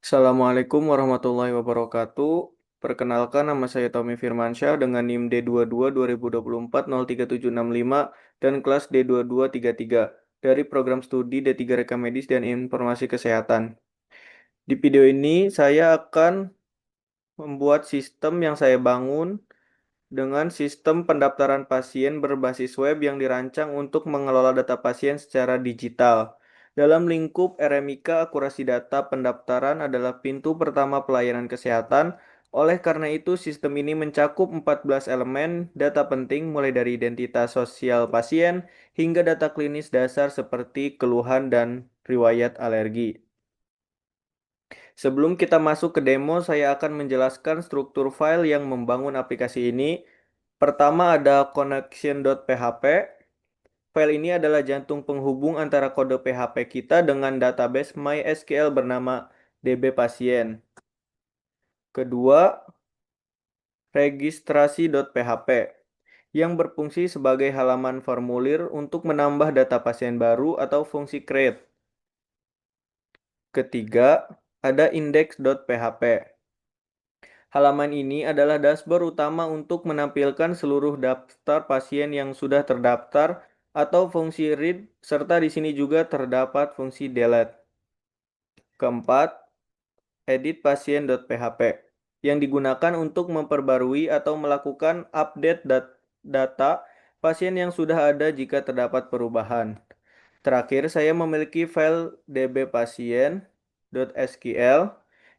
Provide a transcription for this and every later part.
Assalamualaikum warahmatullahi wabarakatuh. Perkenalkan nama saya Tommy Firmansyah dengan NIM D22 2024 dan kelas D2233 dari program studi D3 Rekam Medis dan Informasi Kesehatan. Di video ini saya akan membuat sistem yang saya bangun dengan sistem pendaftaran pasien berbasis web yang dirancang untuk mengelola data pasien secara digital. Dalam lingkup RMIK, akurasi data pendaftaran adalah pintu pertama pelayanan kesehatan. Oleh karena itu, sistem ini mencakup 14 elemen data penting mulai dari identitas sosial pasien hingga data klinis dasar seperti keluhan dan riwayat alergi. Sebelum kita masuk ke demo, saya akan menjelaskan struktur file yang membangun aplikasi ini. Pertama ada connection.php. File ini adalah jantung penghubung antara kode PHP kita dengan database MySQL bernama DB pasien. Kedua, registrasi.php yang berfungsi sebagai halaman formulir untuk menambah data pasien baru atau fungsi create. Ketiga, ada index.php. Halaman ini adalah dashboard utama untuk menampilkan seluruh daftar pasien yang sudah terdaftar atau fungsi read, serta di sini juga terdapat fungsi delete. Keempat, edit-pasien.php yang digunakan untuk memperbarui atau melakukan update data pasien yang sudah ada jika terdapat perubahan. Terakhir, saya memiliki file dbpasien.sql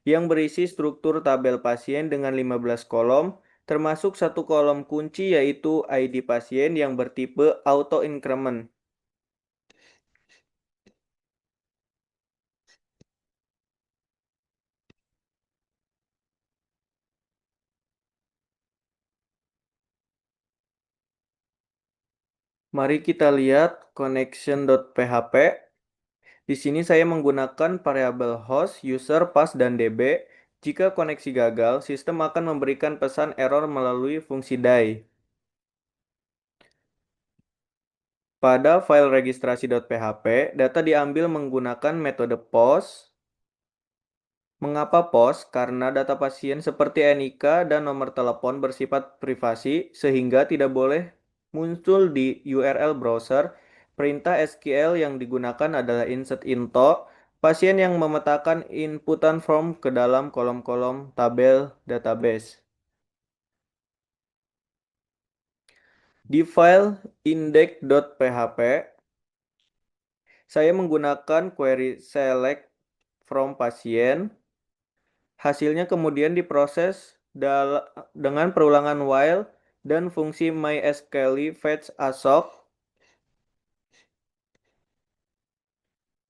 yang berisi struktur tabel pasien dengan 15 kolom, termasuk satu kolom kunci yaitu ID pasien yang bertipe auto increment. Mari kita lihat connection.php. Di sini saya menggunakan variabel host, user, pass, dan db. Jika koneksi gagal, sistem akan memberikan pesan error melalui fungsi die. Pada file registrasi.php, data diambil menggunakan metode post. Mengapa post? Karena data pasien seperti NIK dan nomor telepon bersifat privasi sehingga tidak boleh muncul di URL browser. Perintah SQL yang digunakan adalah insert into, pasien yang memetakan inputan form ke dalam kolom-kolom tabel database. Di file index.php, saya menggunakan query select from pasien. Hasilnya kemudian diproses dengan perulangan while dan fungsi mysql fetch assoc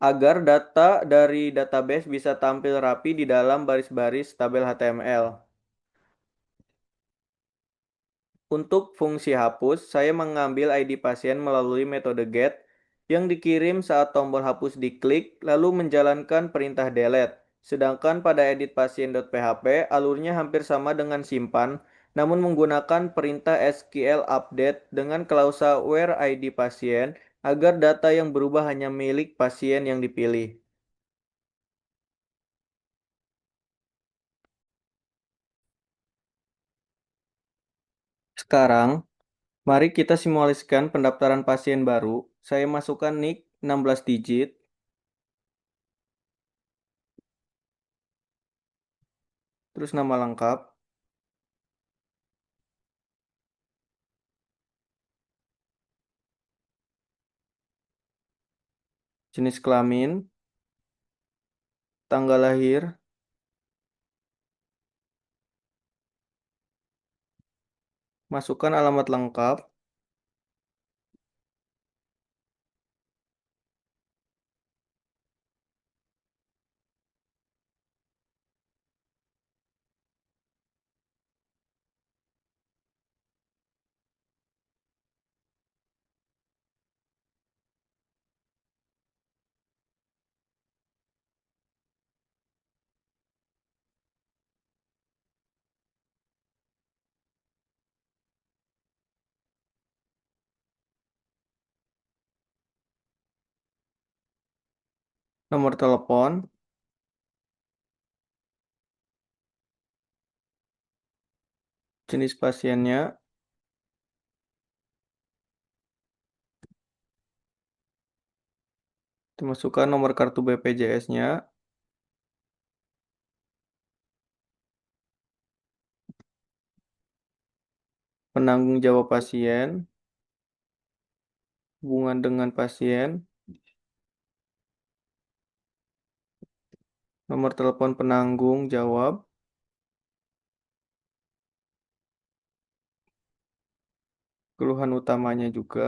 agar data dari database bisa tampil rapi di dalam baris-baris tabel HTML. Untuk fungsi hapus, saya mengambil ID pasien melalui metode get yang dikirim saat tombol hapus diklik lalu menjalankan perintah delete. Sedangkan pada edit pasien.php alurnya hampir sama dengan simpan, namun menggunakan perintah SQL update dengan klausa where ID pasien agar data yang berubah hanya milik pasien yang dipilih. Sekarang, mari kita simulasikan pendaftaran pasien baru. Saya masukkan NIK 16 digit, terus nama lengkap, jenis kelamin, tanggal lahir, masukkan alamat lengkap, nomor telepon, jenis pasiennya, dimasukkan nomor kartu BPJS-nya, penanggung jawab pasien, hubungan dengan pasien, nomor telepon penanggung jawab, keluhan utamanya juga,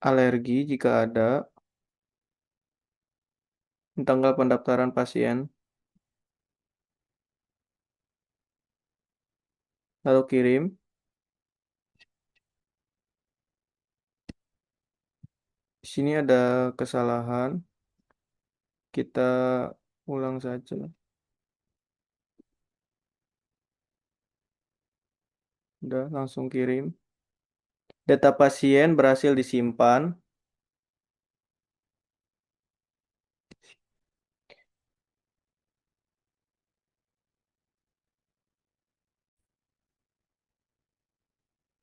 alergi jika ada, tanggal pendaftaran pasien, lalu kirim. Di sini ada kesalahan, kita ulang saja. Udah, langsung kirim. Data pasien berhasil disimpan.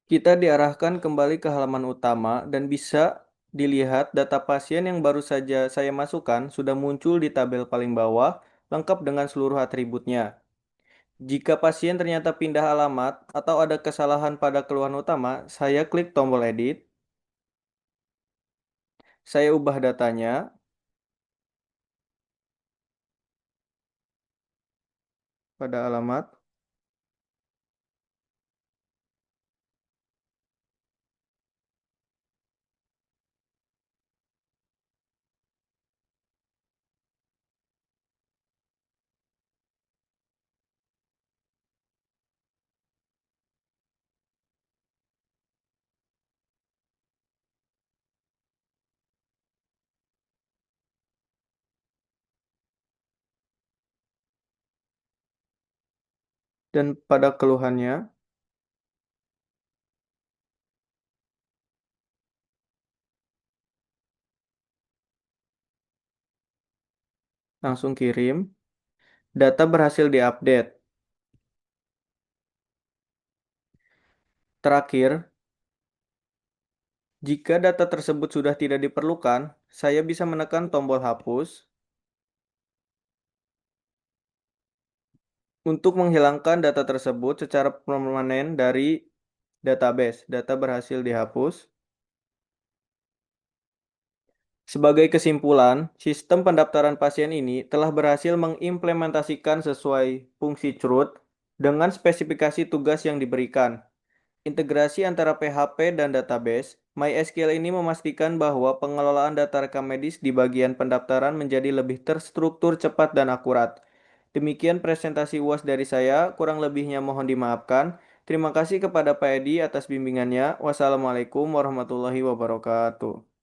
Kita diarahkan kembali ke halaman utama dan bisa dilihat data pasien yang baru saja saya masukkan sudah muncul di tabel paling bawah, lengkap dengan seluruh atributnya. Jika pasien ternyata pindah alamat atau ada kesalahan pada keluhan utama, saya klik tombol edit, saya ubah datanya pada alamat, dan pada keluhannya, langsung kirim. Data berhasil diupdate. Terakhir, jika data tersebut sudah tidak diperlukan, saya bisa menekan tombol hapus untuk menghilangkan data tersebut secara permanen dari database. Data berhasil dihapus. Sebagai kesimpulan, sistem pendaftaran pasien ini telah berhasil mengimplementasikan sesuai fungsi CRUD dengan spesifikasi tugas yang diberikan. Integrasi antara PHP dan database, MySQL ini memastikan bahwa pengelolaan data rekam medis di bagian pendaftaran menjadi lebih terstruktur, cepat, dan akurat. Demikian presentasi UAS dari saya, kurang lebihnya mohon dimaafkan. Terima kasih kepada Pak Edi atas bimbingannya. Wassalamualaikum warahmatullahi wabarakatuh.